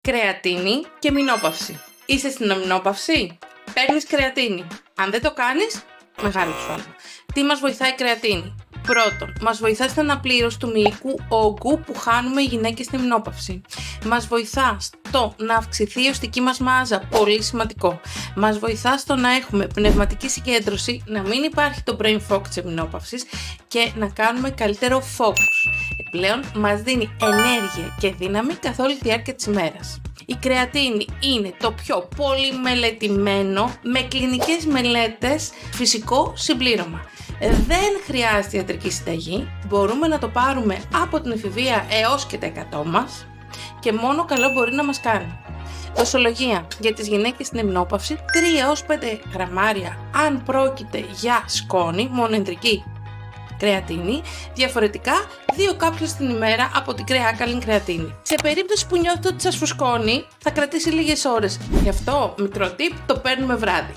Κρεατίνη και μηνόπαυση. Είσαι στην αμηνόπαυση? Παίρνεις κρεατίνη. Αν δεν το κάνεις, μεγάλο σφάλμα. Τι μας βοηθάει η κρεατίνη? Πρώτον, μας βοηθά στην αναπλήρωση του μυϊκού όγκου που χάνουμε οι γυναίκες στην μηνόπαυση. Μας βοηθά στο να αυξηθεί η οστική μας μάζα, πολύ σημαντικό. Μας βοηθά στο να έχουμε πνευματική συγκέντρωση, να μην υπάρχει το brain fog της μηνόπαυσης και να κάνουμε καλύτερο focus. Επιπλέον, μας δίνει ενέργεια και δύναμη καθ' όλη τη διάρκεια της ημέρας. Η κρεατίνη είναι το πιο πολύ μελετημένο, με κλινικές μελέτες, φυσικό συμπλήρωμα. Δεν χρειάζεται ιατρική συνταγή, μπορούμε να το πάρουμε από την εφηβεία έως και τα 100 μας και μόνο καλό μπορεί να μας κάνει. Δοσολογία για τις γυναίκες στην εμινόπαυση 3 ως 5 γραμμάρια αν πρόκειται για σκόνη, μονοεντρική κρεατίνη, διαφορετικά 2 κάπσουλες την ημέρα από την κρεάκαλιν κρεατίνη. Σε περίπτωση που νιώθετε ότι σας φουσκώνει, θα κρατήσει λίγες ώρες. Γι' αυτό, μικρό tip, το παίρνουμε βράδυ.